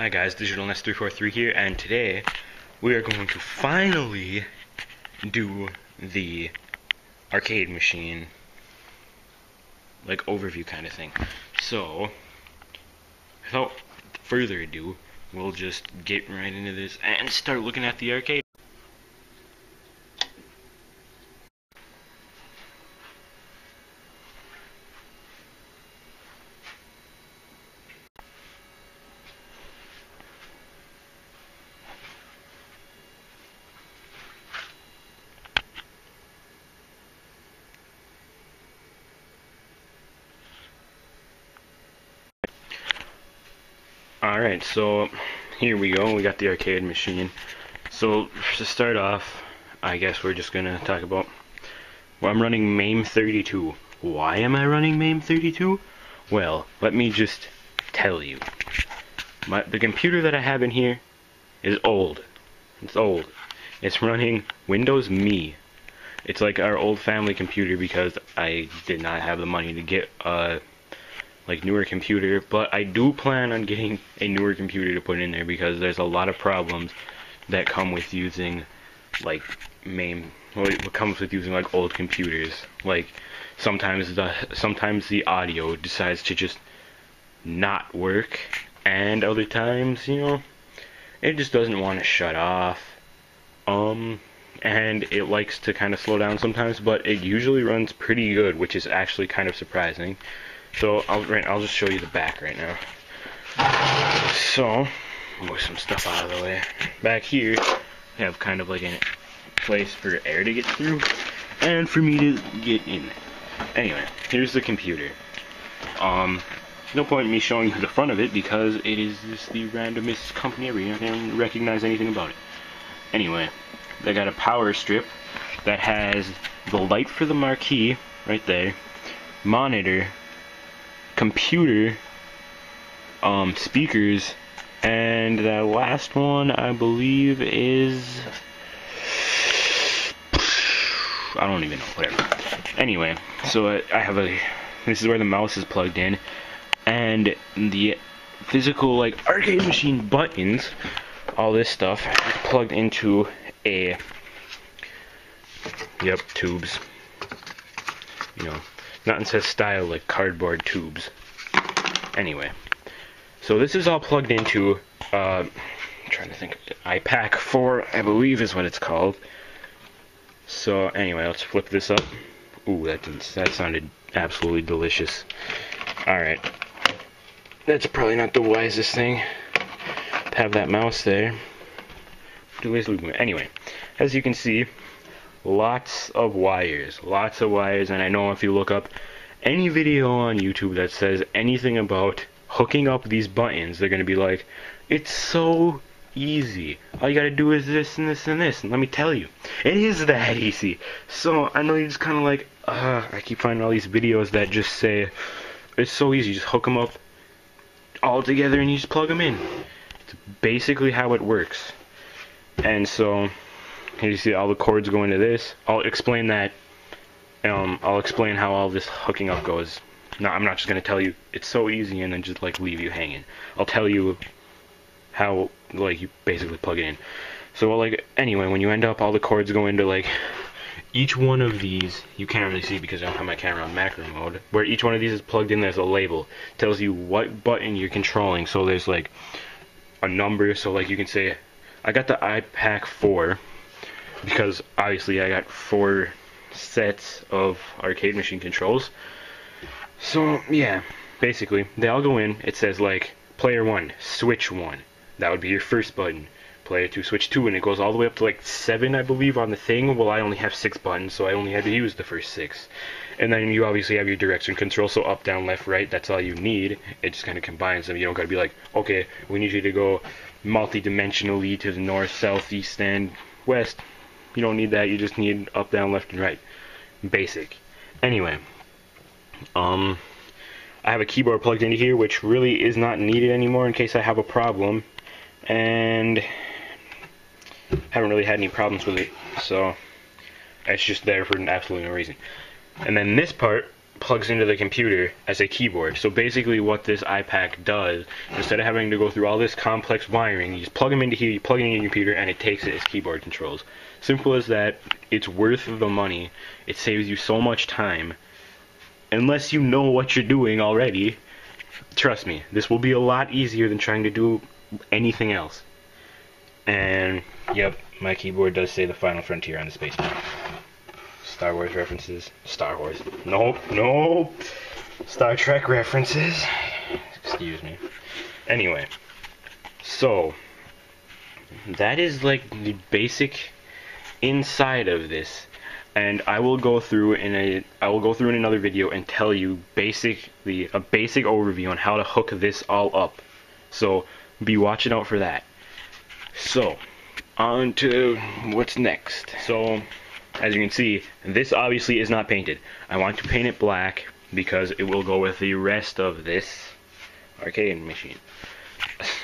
Hi guys, DigitalNest343 here, and today we are going to finally do the arcade machine, like overview kind of thing. So, without further ado, we'll just get right into this and start looking at the arcade. Alright, so here we go, we got the arcade machine. So to start off, I guess we're just gonna talk about, well, I'm running MAME32. Why am I running MAME32? Well, let me just tell you. The computer that I have in here is old. It's old. It's running Windows Me. It's like our old family computer because I did not have the money to get a newer computer, but I do plan on getting a newer computer to put in there because there's a lot of problems that come with using like what comes with using like old computers. Like sometimes the audio decides to just not work, and other times, you know, it just doesn't want to shut off. And it likes to kind of slow down sometimes, but it usually runs pretty good, which is actually kind of surprising. So I'll just show you the back right now. So move some stuff out of the way. Back here, I have kind of like a place for air to get through, and for me to get in. Anyway, here's the computer. No point in me showing you the front of it because it is just the randomest company ever. You can't recognize anything about it. Anyway, they got a power strip that has the light for the marquee right there, monitor, computer, speakers, and the last one I believe is, I don't even know, whatever. Anyway, so I have this is where the mouse is plugged in, and the physical like arcade machine buttons, all this stuff is plugged into tubes. You know, nothing says style like cardboard tubes. Anyway, so this is all plugged into I'm trying to think, iPAQ 4 I believe is what it's called. So anyway, let's flip this up. Ooh, that sounded absolutely delicious. Alright, that's probably not the wisest thing to have that mouse there. Anyway, as you can see, lots of wires, and I know if you look up any video on YouTube that says anything about hooking up these buttons, they're gonna be like, it's so easy, all you gotta do is this and this and this, and let me tell you, it is that easy. So I know you're just kinda like, I keep finding all these videos that just say it's so easy, just hook them up all together and you just plug them in. It's basically how it works. And so here you see all the cords go into this. I'll explain that. I'll explain how all this hooking up goes. No, I'm not just gonna tell you it's so easy and then just like leave you hanging. I'll tell you how like you basically plug it in. So like anyway, when you end up, all the cords go into like each one of these. You can't really see because I don't have my camera on macro mode. Where each one of these is plugged in, there's a label. It tells you what button you're controlling. So there's like a number. So like you can say, I got the iPAQ 4 because obviously I got 4 sets of arcade machine controls. So yeah, basically they all go in. It says like player 1, switch 1. That would be your first button. Player 2, switch 2, and it goes all the way up to like 7, I believe, on the thing. Well, I only have 6 buttons, so I only had to use the first 6. And then you obviously have your direction control, so up, down, left, right. That's all you need. It just kind of combines them. You don't gotta be like, okay, we need you to go multi-dimensionally to the north, south, east, and west. You don't need that. You just need up, down, left, and right. Basic. Anyway, I have a keyboard plugged into here, which really is not needed anymore in case I have a problem, and haven't really had any problems with it, so it's just there for absolutely no reason. And then this part plugs into the computer as a keyboard. So basically what this iPack does, instead of having to go through all this complex wiring, you just plug them into here, you plug it in your computer, and it takes it as keyboard controls. Simple as that. It's worth the money. It saves you so much time. Unless you know what you're doing already, trust me, this will be a lot easier than trying to do anything else. And, yep, my keyboard does say The Final Frontier on the spacebar. Star Wars references. Star Wars. Nope, nope. Star Trek references. Excuse me. Anyway, so that is like the basic inside of this, and I will go through in another video and tell you basically a basic overview on how to hook this all up. So be watching out for that. So on to what's next. So as you can see, this obviously is not painted. I want to paint it black because it will go with the rest of this arcade machine.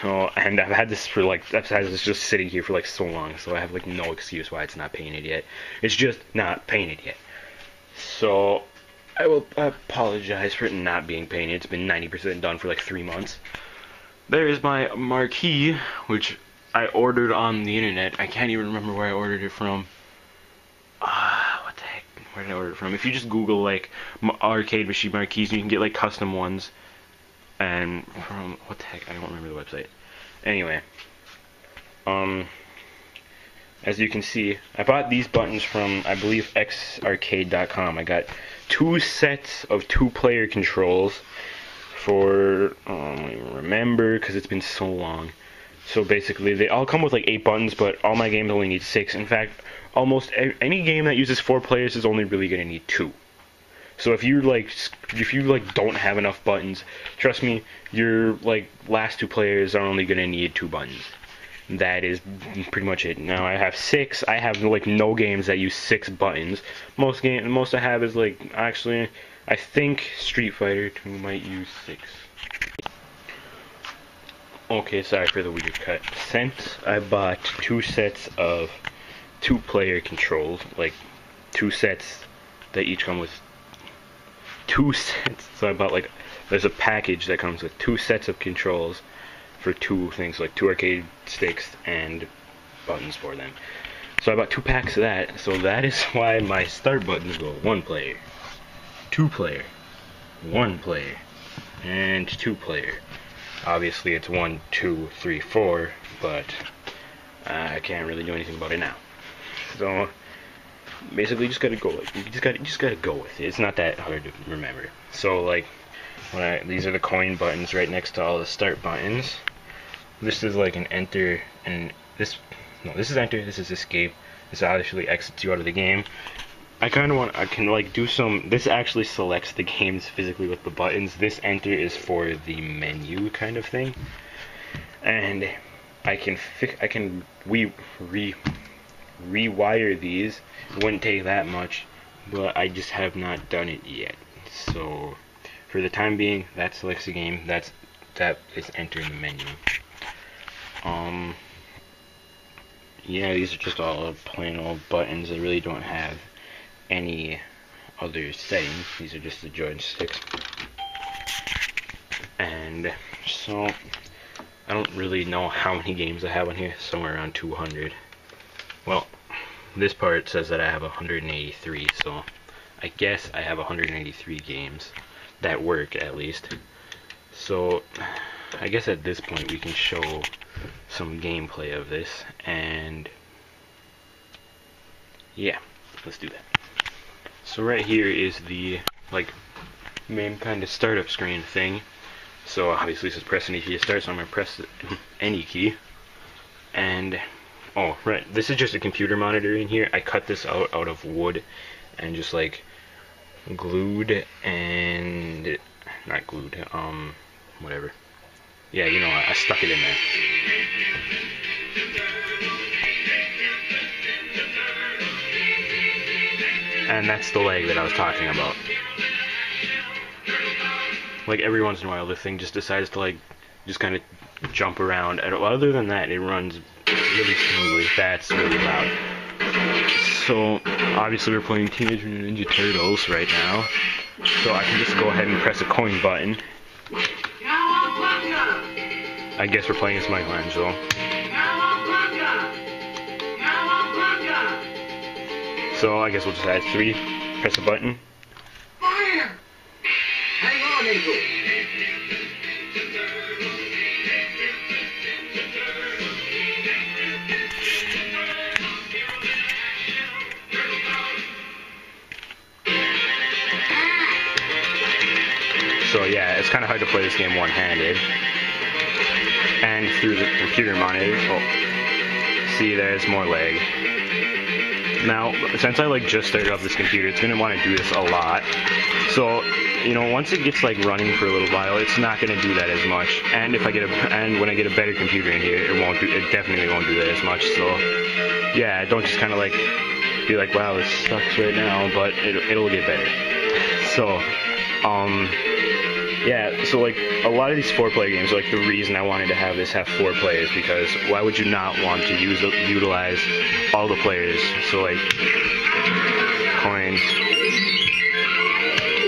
So, and I've had this just sitting here for like so long, so I have like no excuse why it's not painted yet. It's just not painted yet. So I will apologize for it not being painted. It's been 90% done for like 3 months. There is my marquee, which I ordered on the internet. I can't even remember where I ordered it from. What the heck? Where did I order it from? If you just Google like arcade machine marquees, you can get like custom ones. And from what the heck? I don't remember the website. Anyway, as you can see, I bought these buttons from, I believe, xarcade.com. I got 2 sets of 2-player controls for I don't even remember because it's been so long. So basically, they all come with like 8 buttons, but all my games only need 6. In fact, almost any game that uses 4 players is only really going to need 2. So if you don't have enough buttons, trust me, your like last 2 players are only going to need 2 buttons. That is pretty much it. Now I have 6. I have like no games that use 6 buttons. Most I have is like, actually, I think Street Fighter 2 might use 6. Okay, sorry for the weird cut. Since I bought 2 sets of 2-player controls, like 2 sets that each come with 2 sets. So I bought like, there's a package that comes with 2 sets of controls for 2 things, like 2 arcade sticks and buttons for them. So I bought 2 packs of that. So that is why my start buttons go 1 player, 2 player, 1 player, and 2 player. Obviously it's 1, 2, 3, 4, but I can't really do anything about it now. So basically, you just gotta go. Like, you just gotta go with it. It's not that hard to remember. So like, these are the coin buttons right next to all the start buttons. This is like an enter, and this is enter. This is escape. This obviously exits you out of the game. I can like do some. This actually selects the games physically with the buttons. This enter is for the menu kind of thing, and I can rewire these. It wouldn't take that much, but I just have not done it yet. So for the time being, that selects the game. That is entering the menu. Yeah, these are just all plain old buttons. They really don't have any other settings. These are just the joysticks. And so I don't really know how many games I have on here. Somewhere around 200. Well, this part says that I have 183, so I guess I have 183 games that work at least. So I guess at this point we can show some gameplay of this, and yeah, let's do that. So right here is the like main kind of startup screen thing. So obviously it says press any key to start, so I'm gonna press any key. And oh right, this is just a computer monitor in here. I cut this out of wood and just like glued and not glued, whatever. Yeah, you know, I stuck it in there. And that's the leg that I was talking about. Like every once in a while the thing just decides to like just kind of jump around, and other than that it runs really smoothly. That's really loud. So obviously we're playing Teenage Mutant Ninja Turtles right now. So I can just go ahead and press a coin button. I guess we're playing as Michelangelo. So I guess we'll just add 3. Press a button. Fire! Hang on, Angel. So yeah, it's kind of hard to play this game one-handed. And through the computer monitor, oh, see, there's more lag. Now, since I like just started up this computer, it's gonna want to do this a lot. So, you know, once it gets like running for a little while, it's not gonna do that as much. And if I get when I get a better computer in here, it definitely won't do that as much. So, yeah, don't just kind of like be like, wow, this sucks right now, but it'll get better. So, yeah, so like a lot of these 4-player games, like the reason I wanted to have this have 4 players, because why would you not want to utilize all the players? So like coins,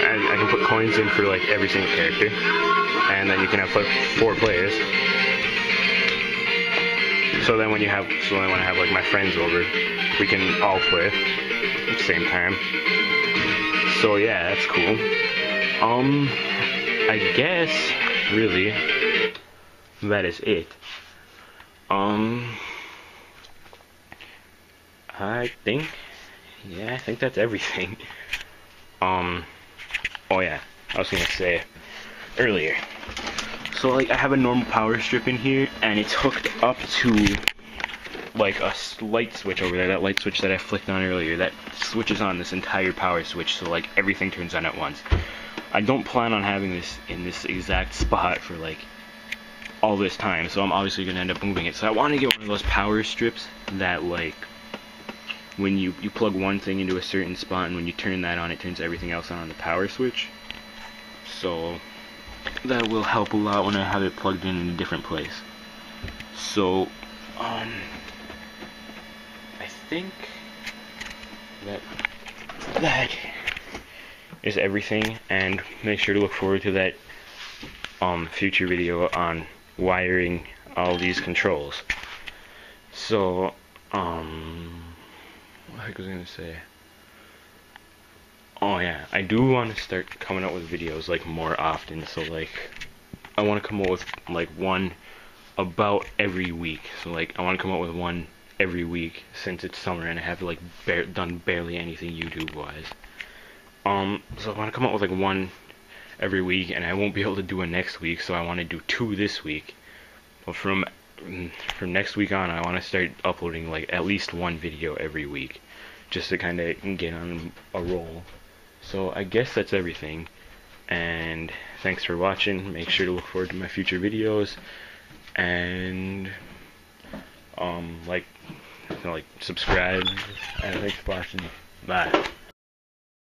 I can put coins in for like every single character, and then you can have 4 players. So then when I have like my friends over, we can all play at the same time. So yeah, that's cool. I guess, really, that is it. I think that's everything. Oh yeah, I was gonna say earlier. So like, I have a normal power strip in here, and it's hooked up to like a light switch over there, that light switch that I flicked on earlier, that switches on this entire power switch, so like everything turns on at once. I don't plan on having this in this exact spot for like all this time, so I'm obviously going to end up moving it. So I want to get one of those power strips that like when you plug one thing into a certain spot, and when you turn that on, it turns everything else on the power switch. So that will help a lot when I have it plugged in a different place. So I think that is everything, and make sure to look forward to that future video on wiring all these controls. So what the heck was I gonna say? Oh yeah, I do want to start coming out with videos like more often, so like I want to come up with like one about every week. So like I want to come up with one every week since it's summer and I have like done barely anything YouTube wise. So I want to come up with like one every week, and I won't be able to do it next week, so I want to do 2 this week. But from next week on, I want to start uploading like at least 1 video every week, just to kind of get on a roll. So I guess that's everything, and thanks for watching. Make sure to look forward to my future videos, and like subscribe, and thanks for watching. Bye.